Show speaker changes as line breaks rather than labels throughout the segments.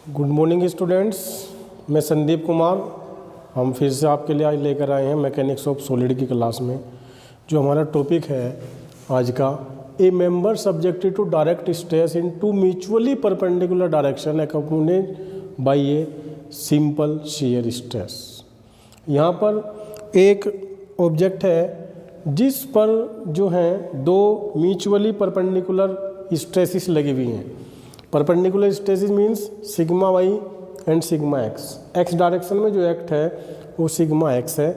Good morning students, मैं संदीप कुमार। हम फिर से आपके लिए आज लेकर आए हैं मैकेनिक्स ऑफ सॉलिड की क्लास में। जो हमारा टॉपिक है आज का, a member subjected to direct stress in two mutually perpendicular direction accompanied by a simple shear stress. यहाँ पर एक ऑब्जेक्ट है जिस पर जो है दो म्यूचुअली परपेंडिकुलर स्ट्रेसेस लगी हुई हैं। Perpendicular stresses means sigma Y and sigma X. X direction में जो एक्ट है वो सिग्मा एक्स है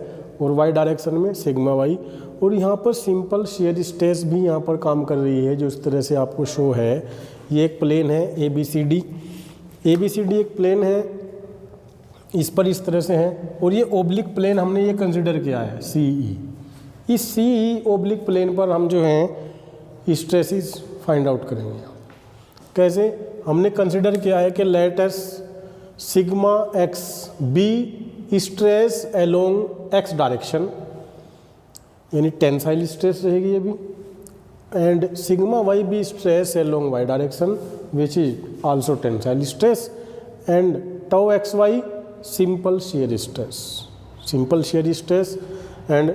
और वाई डायरेक्शन में सिग्मा वाई। और यहाँ पर सिंपल शियर स्ट्रेस भी यहाँ पर काम कर रही है, जो इस तरह से आपको शो है। ये एक प्लेन है ए बी सी डी एक प्लेन है, इस पर इस तरह से है। और ये ओब्लिक प्लेन हमने ये कंसिडर किया है सी ई। इस सी ई ओब्लिक प्लेन पर हम जो हैं स्ट्रेसेस फाइंड आउट करेंगे। कैसे? हमने कंसिडर किया है कि let us sigma X be stress along X direction, यानी टेंसाइल स्ट्रेस रहेगी ये भी, and sigma Y be stress along Y direction which is also tensile stress, and tau X Y simple shear stress. And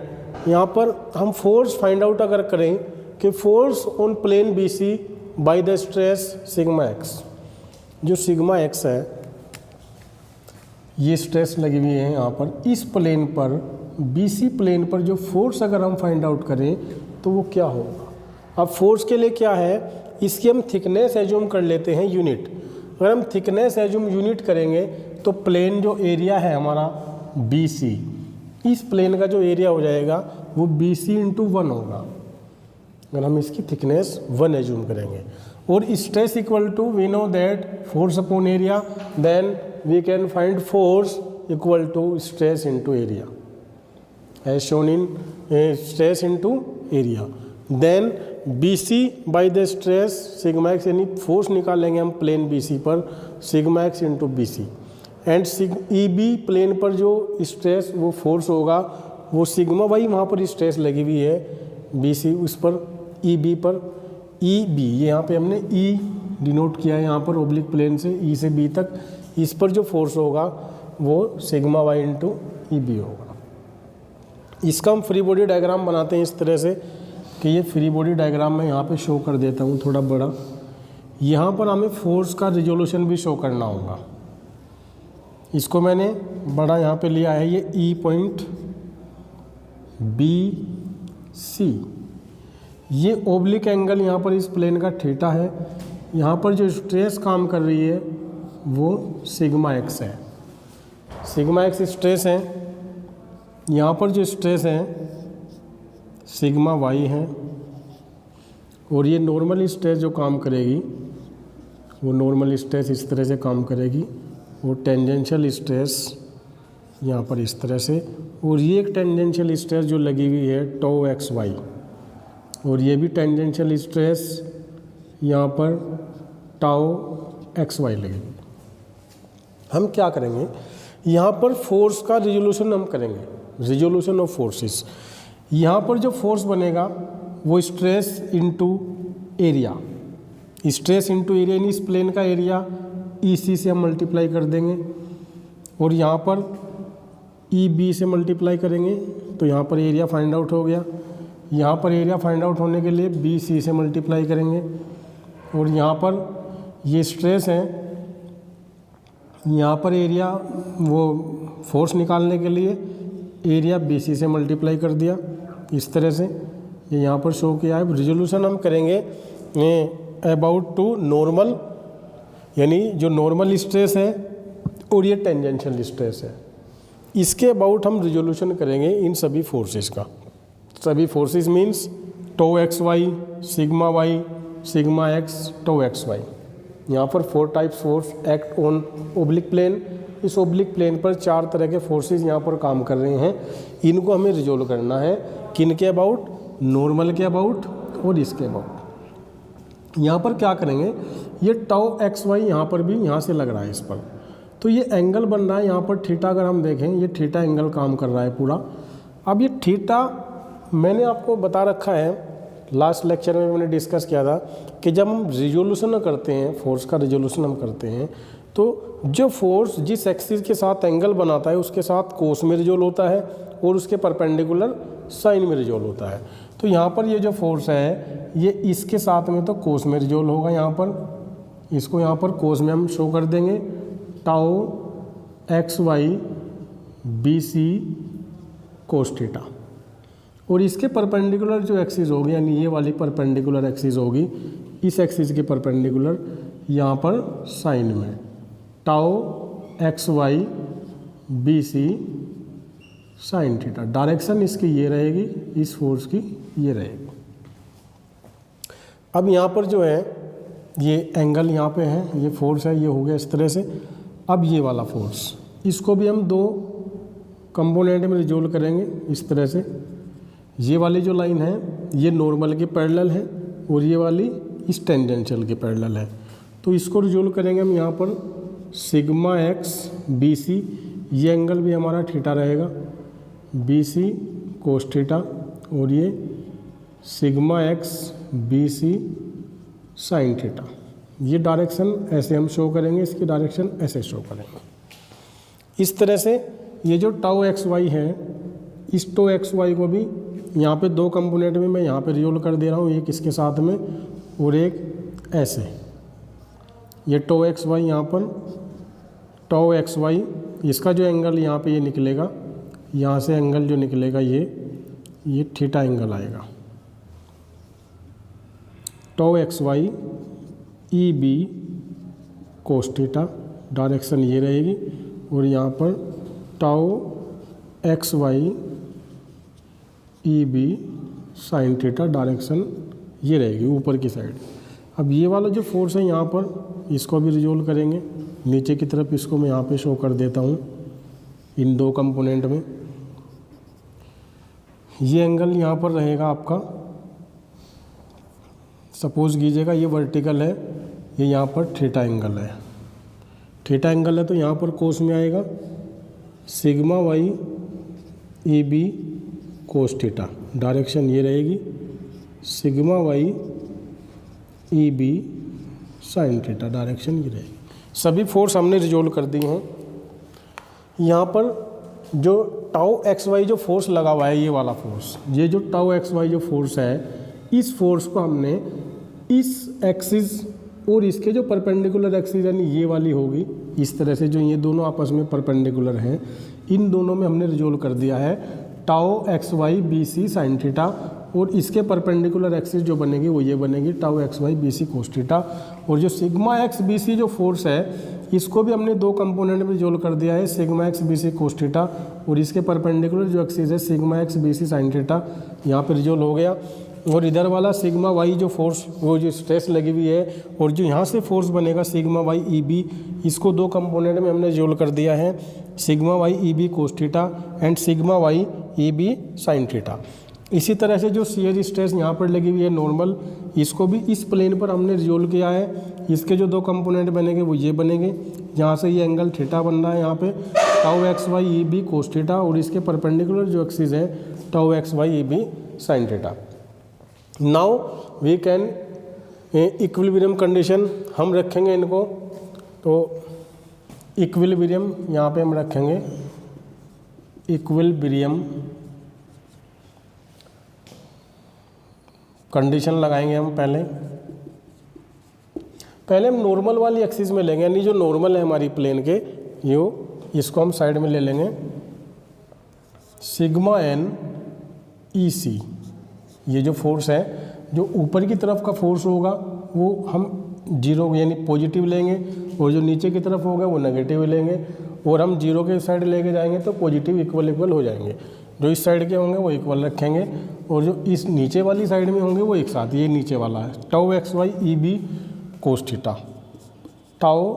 यहाँ पर हम force find out अगर करें कि force on plane B C by the stress sigma X, जो sigma X है ये stress लगी हुई है यहाँ पर इस प्लेन पर, बीसी प्लेन पर जो फोर्स अगर हम फाइंड आउट करें तो वो क्या होगा। अब फोर्स के लिए क्या है, इसकी हम थिकनेस एज्यूम कर लेते हैं यूनिट। अगर हम थिकनेस एज्यूम यूनिट करेंगे तो प्लेन जो एरिया है हमारा बी सी, इस प्लेन का जो एरिया हो जाएगा वो बी सी इंटू 1 होगा अगर हम इसकी थिकनेस 1 एज्यूम करेंगे। और stress equal to we know that force upon area, then we can find force equal to stress into area as shown in stress into area. Then B C by the stress sigma X, यानी force निकालेंगे हम plane B C पर sigma X into B C. And E B plane पर जो stress वो force होगा वो sigma Y, वहाँ पर स्ट्रेस लगी हुई है बी सी उस पर ई बी पर। ई बी ये यहाँ पे हमने ई डिनोट किया है यहाँ पर ओब्लिक प्लेन से ई से बी तक, इस पर जो फोर्स होगा वो sigma Y into E B होगा। इसका हम फ्री बॉडी डायग्राम बनाते हैं इस तरह से कि ये फ्री बॉडी डायग्राम मैं यहाँ पे शो कर देता हूँ थोड़ा बड़ा। यहाँ पर हमें फोर्स का रिजोल्यूशन भी शो करना होगा। इसको मैंने बड़ा यहाँ पे लिया है, ये ई पॉइंट बी सी, ये ओब्लिक एंगल यहाँ पर इस प्लेन का थीटा है। यहाँ पर जो स्ट्रेस काम कर रही है वो सिग्मा एक्स है, सिग्मा एक्स स्ट्रेस है। यहाँ पर जो स्ट्रेस है सिग्मा वाई है, और ये नॉर्मल स्ट्रेस जो काम करेगी वो नॉर्मल स्ट्रेस इस तरह से काम करेगी, वो टेंजेंशियल स्ट्रेस यहाँ पर इस तरह से। और ये एक टेंजेंशियल स्ट्रेस जो लगी हुई है टो एक्स वाई, और ये भी टेंजेंशियल स्ट्रेस यहाँ पर टाउ एक्स वाई लगेगी। हम क्या करेंगे, यहाँ पर फोर्स का रिजोल्यूशन हम करेंगे, रिजोल्यूशन ऑफ फोर्सेस। यहाँ पर जो फोर्स बनेगा वो stress into area, stress into area, यानी इस प्लेन का एरिया ई सी से हम मल्टीप्लाई कर देंगे, और यहाँ पर ई बी से मल्टीप्लाई करेंगे तो यहाँ पर एरिया फाइंड आउट हो गया। यहाँ पर एरिया फाइंड आउट होने के लिए बी सी से मल्टीप्लाई करेंगे, और यहाँ पर ये स्ट्रेस है, यहाँ पर एरिया वो फोर्स निकालने के लिए एरिया बी सी से मल्टीप्लाई कर दिया इस तरह से। ये यहाँ पर शो किया है। रिजोल्यूशन हम करेंगे अबाउट टू नॉर्मल, यानी जो नॉर्मल स्ट्रेस है और ये टेंजेंशियल स्ट्रेस है, इसके अबाउट हम रिजोल्यूशन करेंगे इन सभी फोर्सेस का। सभी forces means tau X Y, sigma X, tau X Y. यहाँ पर 4 types force act on oblique plane. इस ओब्लिक प्लेन पर 4 तरह के फोर्सेस यहाँ पर काम कर रहे हैं। इनको हमें रिजोल्व करना है, किन के अबाउट, नॉर्मल के अबाउट और इसके अबाउट। यहाँ पर क्या करेंगे, ये टाउ एक्स वाई यहाँ पर भी यहाँ से लग रहा है इस पर, तो ये एंगल बन रहा है यहाँ पर थीटा। अगर हम देखें ये थीटा एंगल काम कर रहा है पूरा। अब ये थीटा मैंने आपको बता रखा है, लास्ट लेक्चर में मैंने डिस्कस किया था कि जब हम रिजोल्यूशन करते हैं, फोर्स का रिजोल्यूशन हम करते हैं तो जो फोर्स जिस एक्सिस के साथ एंगल बनाता है उसके साथ कोस में रिजोल्व होता है और उसके परपेंडिकुलर साइन में रिजोल्व होता है। तो यहाँ पर ये जो फोर्स है ये इसके साथ में तो कोस में रिजोल्व होगा, यहाँ पर इसको यहाँ पर कोस में हम शो कर देंगे, tau X Y B C cos theta. और इसके परपेंडिकुलर जो एक्सिस होगी यानी ये वाली परपेंडिकुलर एक्सिस होगी इस एक्सिस के परपेंडिकुलर यहाँ पर साइन में, tau X Y B C sine theta. Direction इसकी ये रहेगी, इस फोर्स की ये रहेगी। अब यहाँ पर जो है ये एंगल यहाँ पे है, ये फोर्स है, ये हो गया इस तरह से। अब ये वाला फोर्स इसको भी हम दो कंपोनेंट में रिजोल्व करेंगे इस तरह से। ये वाली जो लाइन है ये नॉर्मल के पैरेलल है और ये वाली इस टेंजेंशियल के पैरेलल है। तो इसको रिजोल्व करेंगे हम यहाँ पर सिग्मा एक्स बी सी, ये एंगल भी हमारा थीटा रहेगा, बी सी कोस थीटा, और ये sigma X B C sine theta. ये डायरेक्शन ऐसे हम शो करेंगे, इसकी डायरेक्शन ऐसे शो करेंगे। इस तरह से ये जो टाउ एक्स वाई है इस टाउ एक्स वाई को भी यहाँ पे दो कंपोनेंट में मैं यहाँ पे रिजोल्व कर दे रहा हूँ, एक इसके साथ में और एक ऐसे। ये टाउ एक्स वाई यहाँ पर, टाउ एक्स वाई इसका जो एंगल यहाँ पे ये निकलेगा, यहाँ से एंगल जो निकलेगा ये थीटा एंगल आएगा। Tau X Y E B cos theta, direction ये रहेगी। और यहाँ पर tau X Y E B sine theta, direction ये रहेगी ऊपर की साइड। अब ये वाला जो फोर्स है यहाँ पर इसको भी रिजोल्व करेंगे नीचे की तरफ। इसको मैं यहाँ पे शो कर देता हूँ इन दो कंपोनेंट में। ये एंगल यहाँ पर रहेगा आपका, सपोज कीजिएगा ये वर्टिकल है, ये यहाँ पर थीटा एंगल है। थीटा एंगल है तो यहाँ पर कोस में आएगा sigma Y E B cos theta, direction ये रहेगी sigma Y E B sine theta, direction ये रहेगी। सभी फोर्स हमने रिजोल्व कर दी हैं। यहाँ पर जो टाउ एक्स वाई जो फोर्स लगा हुआ है ये वाला फोर्स, ये जो टाउ एक्स वाई जो फोर्स है इस फोर्स को हमने इस एक्सिस और इसके जो परपेंडिकुलर एक्सिस यानी ये वाली होगी इस तरह से, जो ये दोनों आपस में परपेंडिकुलर हैं, इन दोनों में हमने रिजोल्व कर दिया है tau X Y B C sine theta. और इसके परपेंडिकुलर एक्सिस जो बनेगी वो ये बनेगी tau X Y B C cos theta. और जो सिग्मा एक्स बी सी जो फोर्स है इसको भी हमने दो कंपोनेंट में रिजोल्व कर दिया है, sigma X B C cos theta और इसके परपेंडिकुलर जो एक्सिस है sigma X B C sine theta, यहाँ पर रिजोल्व हो गया। और इधर वाला सिग्मा वाई जो फोर्स वो जो स्ट्रेस लगी हुई है और जो यहाँ से फोर्स बनेगा सिग्मा वाई ई बी, इसको दो कंपोनेंट में हमने रिजोल्व कर दिया है, sigma Y E B cos theta and sigma Y E B sine theta. इसी तरह से जो शियर स्ट्रेस यहाँ पर लगी हुई है नॉर्मल, इसको भी इस प्लेन पर हमने रिजोल्व किया है। इसके जो दो कंपोनेंट बनेंगे वो ये बनेंगे, जहाँ से ये एंगल थीटा बन रहा है यहाँ पे tau X Y E B cos theta और इसके परपेंडिकुलर जो एक्सिस है tau X Y E B sine theta. Now we can equilibrium condition हम रखेंगे इनको, तो इक्विलिब्रियम यहाँ पे हम रखेंगे, इक्विलिब्रियम कंडीशन लगाएंगे हम। पहले हम नॉर्मल वाली एक्सिस में लेंगे, यानी जो नॉर्मल है हमारी प्लेन के इसको हम साइड में ले लेंगे। सिग्मा एन ई सी, ये जो फोर्स है जो ऊपर की तरफ का फोर्स होगा वो हम जीरो यानी पॉजिटिव लेंगे और जो नीचे की तरफ होगा वो नेगेटिव लेंगे। और हम जीरो के साइड लेके जाएंगे तो पॉजिटिव इक्वल हो जाएंगे। जो इस साइड के होंगे वो इक्वल रखेंगे और जो इस नीचे वाली साइड में होंगे वो एक साथ, ये नीचे वाला है tau X Y E B cos theta, tau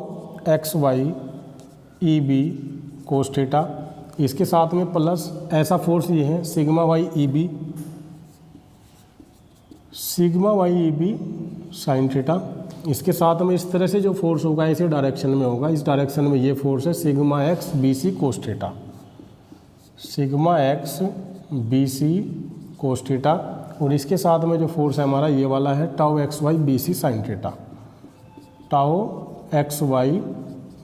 X Y E B cos theta, इसके साथ में प्लस ऐसा फोर्स ये है sigma Y E B, sigma Y E B sine theta. इसके साथ में इस तरह से जो फोर्स होगा इसी डायरेक्शन में होगा, इस डायरेक्शन में ये फोर्स है sigma X B C cos theta, sigma X B C cos theta. और इसके साथ में जो फोर्स है हमारा ये वाला है tau X Y B C sine theta, tau X Y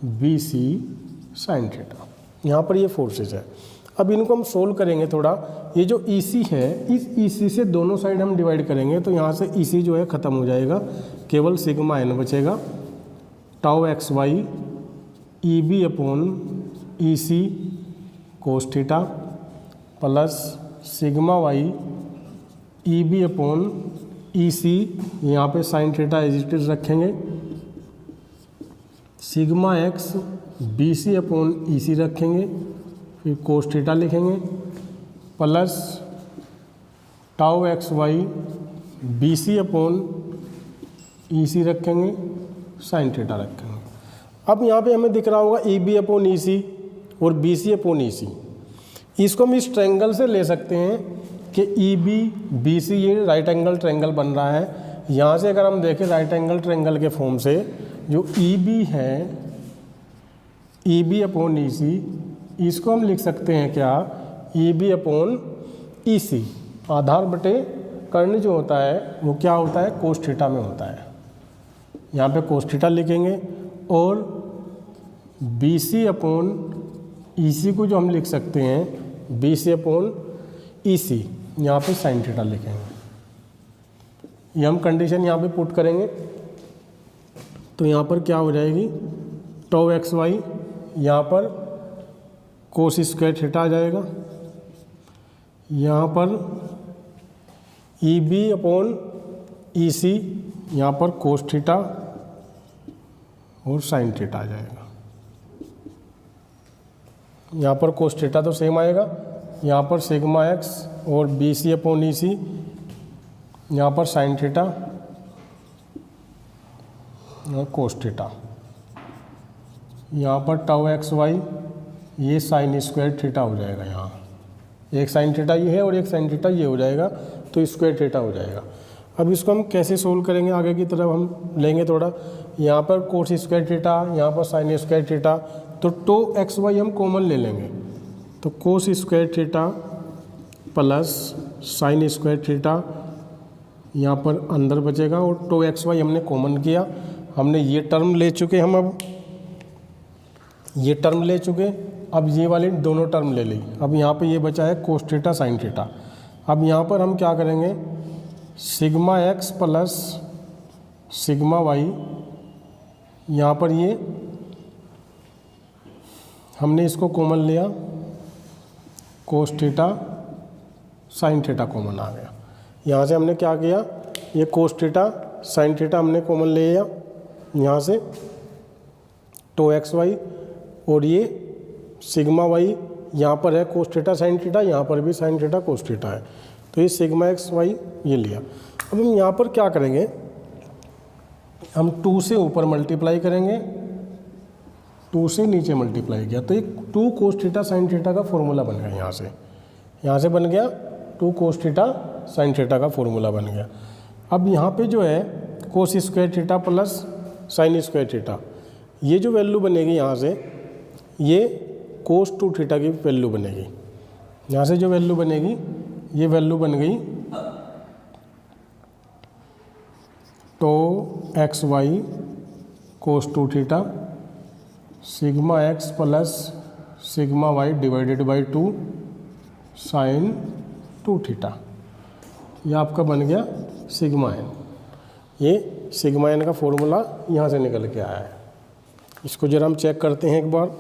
B C sine theta. यहाँ पर ये फोर्सेज है। अब इनको हम सोल्व करेंगे थोड़ा। ये जो ई सी है, इस ई सी से दोनों साइड हम डिवाइड करेंगे, तो यहाँ से ई सी जो है ख़त्म हो जाएगा, केवल सिग्मा एन बचेगा। Tau X Y E B upon E C cos theta plus sigma Y E B upon E C, यहाँ पे sine theta as it is रखेंगे, sigma X B C upon E C रखेंगे, फिर cos theta लिखेंगे, plus tau X Y B C upon E C रखेंगे, sine theta रखेंगे। अब यहाँ पे हमें दिख रहा होगा ई बी अपॉन ई सी और बी सी अपॉन ई सी। इसको हम इस ट्रायंगल से ले सकते हैं कि ई बी बी सी, ये राइट एंगल ट्रायंगल बन रहा है। यहाँ से अगर हम देखें राइट एंगल ट्रायंगल के फॉर्म से, जो ई बी है, ई बी अपॉन ई सी, इसको हम लिख सकते हैं क्या, ई बी अपॉन ई सी। आधार बटे कर्ण जो होता है वो क्या होता है, कोस थीटा में होता है। यहाँ पे कोस थीटा लिखेंगे और बी सी अपॉन ई सी को जो हम लिख सकते हैं B C upon E C, यहाँ पे साइन थीटा लिखेंगे। ये हम कंडीशन यहाँ पे पुट करेंगे तो यहाँ पर क्या हो जाएगी, टो एक्स वाई, यहाँ पर कोस स्क्वायर थीटा आ जाएगा, यहाँ पर ई बी अपॉन ई सी, यहाँ पर कोस थीटा और साइन थीटा आ जाएगा। यहाँ पर कोस थीटा तो सेम आएगा, यहाँ पर सिग्मा एक्स और B C upon E C, यहाँ पर साइन थीटा और कोस थीटा, यहाँ पर टाउ एक्स वाई, ये साइन स्क्वायर थीटा हो जाएगा। यहाँ एक साइन थीटा ये है और एक साइन थीटा ये हो जाएगा, तो स्क्वायर थीटा हो जाएगा। अब इसको हम कैसे सोल्व करेंगे, आगे की तरफ हम लेंगे थोड़ा। यहाँ पर कोस स्क्वायर थीटा, यहाँ पर साइन स्क्वायर थीटा, तो टो एक्स वाई हम कॉमन ले लेंगे, तो कोस square theta plus sign square theta यहाँ पर अंदर बचेगा, और टो एक्स वाई हमने कॉमन किया, हमने ये टर्म ले चुके, हम अब ये टर्म ले चुके, अब ये वाली दोनों टर्म ले ली। अब यहाँ पे ये बचा है कोस थीटा साइन थीटा। अब यहाँ पर हम क्या करेंगे, sigma x plus sigma y, यहाँ पर ये हमने इसको कॉमन लिया, cos theta sine theta common आ गया। यहाँ से हमने क्या किया, ये कोस थीटा साइन थीटा हमने कॉमन ले लिया यहाँ से, टो एक्स वाई, और ये सिग्मा वाई यहाँ पर है कोस थीटा साइन थीटा, यहाँ पर भी साइन थीटा कोस थीटा है, तो ये सिग्मा एक्स वाई ये लिया। अब हम यहाँ पर क्या करेंगे, हम 2 से ऊपर मल्टीप्लाई करेंगे, 2 से नीचे मल्टीप्लाई किया, तो एक 2 कोस थीटा साइन थीटा का फॉर्मूला बन गया। यहाँ से बन गया 2 कोस थीटा साइन थीटा का फॉर्मूला बन गया। अब यहाँ पे जो है कोस square theta plus sign square theta, ये जो वैल्यू बनेगी यहाँ से, ये कोस 2 थीटा की वैल्यू बनेगी। यहाँ से जो वैल्यू बनेगी, ये वैल्यू बन गई tau X Y cos 2 theta sigma x plus sigma Y divided by 2 sine 2 theta. ये आपका बन गया सिग्मा एन। ये सिग्मा एन का फॉर्मूला यहाँ से निकल के आया है। इसको जरा हम चेक करते हैं एक बार।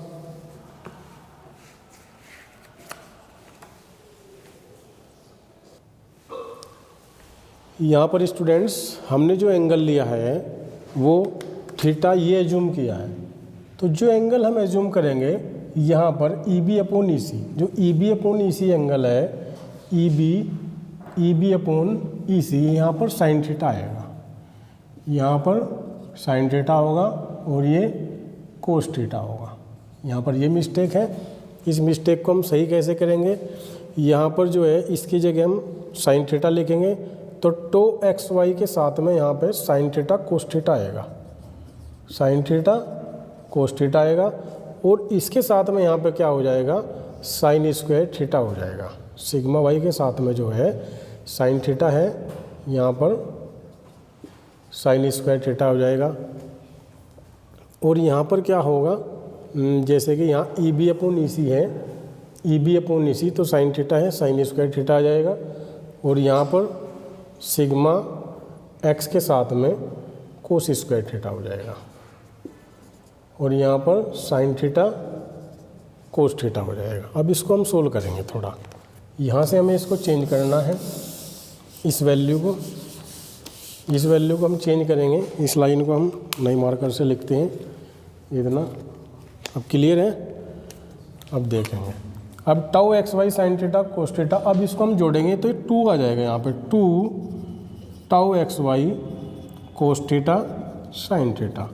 यहाँ पर स्टूडेंट्स हमने जो एंगल लिया है वो थीटा ये एज्यूम किया है, तो जो एंगल हम एज्यूम करेंगे यहाँ पर ई बी अपॉन ई सी, जो ई B upon E C angle है, ई बी अपॉन ई सी, यहाँ पर साइन थीटा आएगा, यहाँ पर साइन थीटा होगा और ये कोस थीटा होगा। यहाँ पर ये मिस्टेक है, इस मिस्टेक को हम सही कैसे करेंगे, यहाँ पर जो है इसकी जगह हम साइन थीटा लिखेंगे, तो टो एक्स वाई के साथ में यहाँ पे साइन थीटा कोस थीटा आएगा, साइन थीटा कोस थीटा आएगा, और इसके साथ में यहाँ पे क्या हो जाएगा, साइन स्क्वायर थीटा हो जाएगा। सिग्मा वाई के साथ में जो है साइन थीटा है, यहाँ पर साइन स्क्वायर थीटा हो जाएगा। और यहाँ पर क्या होगा, जैसे कि यहाँ ई बी अपॉन ई सी है, ई बी अपॉन ई सी तो साइन थीटा है, साइन स्क्वायर थीटा आ जाएगा। और यहाँ पर सिग्मा एक्स के साथ में कोस स्क्वायर थीटा हो जाएगा। और यहाँ पर साइन थीटा कोस थीटा हो जाएगा। अब इसको हम सोल्व करेंगे थोड़ा, यहाँ से हमें इसको चेंज करना है, इस वैल्यू को हम चेंज करेंगे। इस लाइन को हम नई मार्कर से लिखते हैं इतना। अब क्लियर है? अब देखेंगे, अब tau X Y sine theta cos theta, अब इसको हम जोड़ेंगे तो ये 2 आ जाएगा यहाँ पे, 2 tau X Y cos theta sine theta.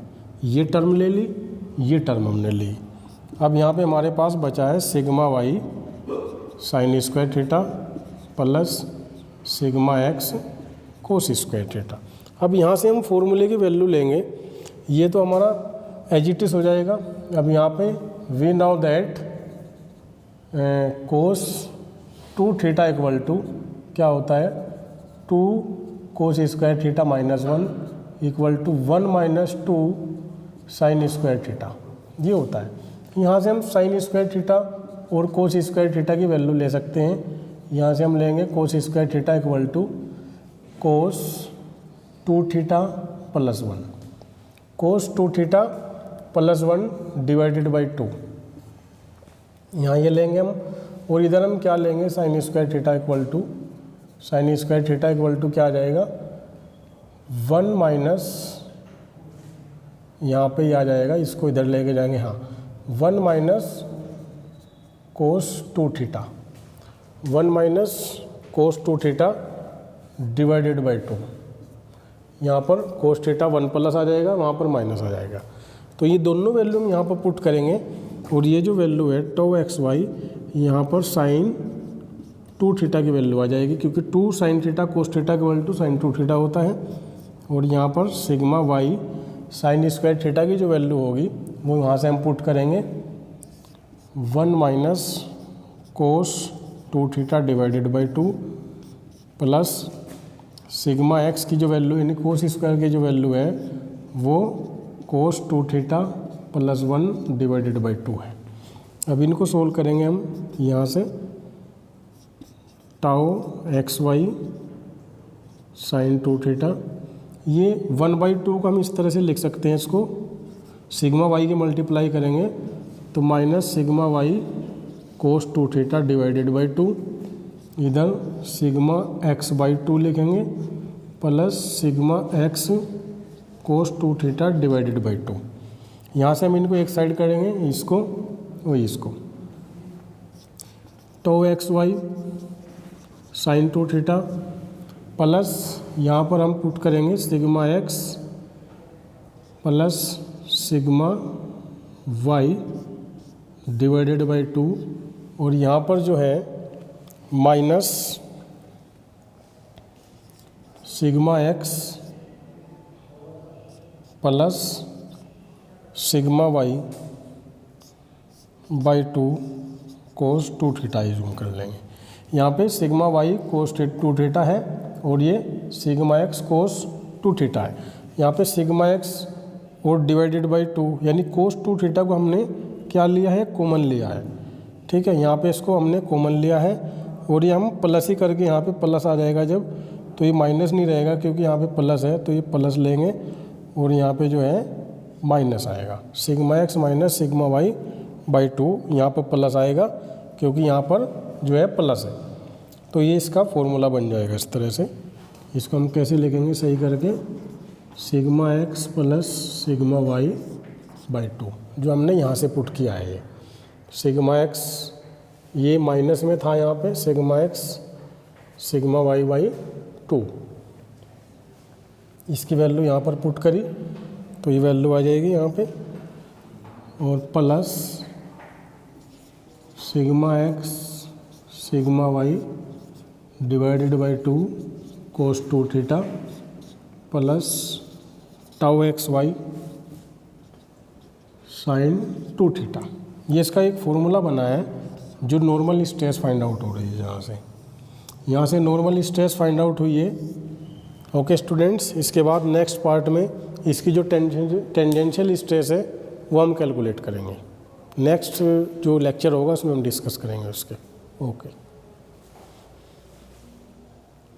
ये टर्म ले ली, ये टर्म हमने ली। अब यहाँ पे हमारे पास बचा है sigma Y sine square theta plus sigma X cos square theta. अब यहाँ से हम फॉर्मूले की वैल्यू लेंगे, ये तो हमारा एज इट इज हो जाएगा। अब यहाँ पे we know that cos 2 theta equal to क्या होता है, 2 cos square theta minus 1 equal to 1 minus 2 sine square theta, ये होता है। यहाँ से हम साइन स्क्वायर थीटा और कोस स्क्वायर थीटा की वैल्यू ले सकते हैं। यहाँ से हम लेंगे cos square theta equal to cos 2 theta plus 1, cos 2 theta plus 1 divided by 2, यहाँ ये लेंगे हम। और इधर हम क्या लेंगे, sine square theta equal to, sine square theta equal to क्या आ जाएगा, 1 माइनस, यहाँ पे ही आ जाएगा, इसको इधर लेके जाएंगे, हाँ 1 minus cos 2 theta, 1 minus cos 2 theta divided by 2। यहाँ पर कोस थीटा 1 प्लस आ जाएगा, वहाँ पर माइनस आ जाएगा। तो ये दोनों वैल्यू हम यहाँ पर पुट करेंगे। और ये जो वैल्यू है टो एक्स वाई, यहाँ पर साइन 2 थीटा की वैल्यू आ जाएगी, क्योंकि 2 sine theta cos theta equal to sine 2 theta होता है। और यहाँ पर sigma Y sine square theta की जो वैल्यू होगी वो यहाँ से हम पुट करेंगे, 1 minus cos 2 theta divided by 2 plus sigma x की जो वैल्यू यानी कोस स्क्वायर की जो वैल्यू है वो cos 2 theta plus 1 divided by 2 है। अब इनको सोल्व करेंगे हम यहाँ से, tau X Y sine 2 theta, ये 1/2 को हम इस तरह से लिख सकते हैं, इसको सिग्मा वाई के मल्टीप्लाई करेंगे तो minus sigma Y cos 2 theta divided by 2, इधर सिग्मा एक्स बाई 2 लिखेंगे plus sigma X cos 2 theta divided by 2। यहाँ से हम इनको एक साइड करेंगे, इसको और इसको, तो X Y sine 2 theta plus यहाँ पर हम पुट करेंगे sigma x plus sigma Y divided by 2। और यहाँ पर जो है minus sigma x plus sigma Y by 2 cos 2 theta use कर लेंगे। यहाँ पे सिग्मा वाई कोस 2 थीटा है और ये सिग्मा एक्स कोस 2 थीटा है। यहाँ पे सिग्मा एक्स और डिवाइडेड बाई 2 यानी कोस 2 थीटा को हमने क्या लिया है, कॉमन लिया है। ठीक है, यहाँ पे इसको हमने कॉमन लिया है और ये हम प्लस ही करके यहाँ पे प्लस आ जाएगा जब, तो ये माइनस नहीं रहेगा क्योंकि यहाँ पे प्लस है, तो ये प्लस लेंगे और यहाँ पे जो है माइनस आएगा। Sigma X minus sigma Y by 2 यहाँ पर प्लस आएगा क्योंकि यहाँ पर जो है प्लस है। तो ये इसका फॉर्मूला बन जाएगा इस तरह से। इसको हम कैसे लिखेंगे सही करके, sigma x plus sigma Y by 2 जो हमने यहाँ से पुट किया है। ये सिग्मा एक्स ये माइनस में था, यहाँ पे sigma X sigma Y by 2, इसकी वैल्यू यहाँ पर पुट करी तो ये वैल्यू आ जाएगी यहाँ पे, और plus sigma X sigma Y divided by 2 cos 2 theta plus tau X Y sine 2 theta. ये इसका एक फॉर्मूला बना है जो नॉर्मल स्ट्रेस फाइंड आउट हो रही है। यहाँ से नॉर्मल स्ट्रेस फाइंड आउट हुई है। ओके स्टूडेंट्स, इसके बाद नेक्स्ट पार्ट में इसकी जो टेंजेंशियल स्ट्रेस है वो हम कैलकुलेट करेंगे। नेक्स्ट जो लेक्चर होगा उसमें हम डिस्कस करेंगे उसके। ओके।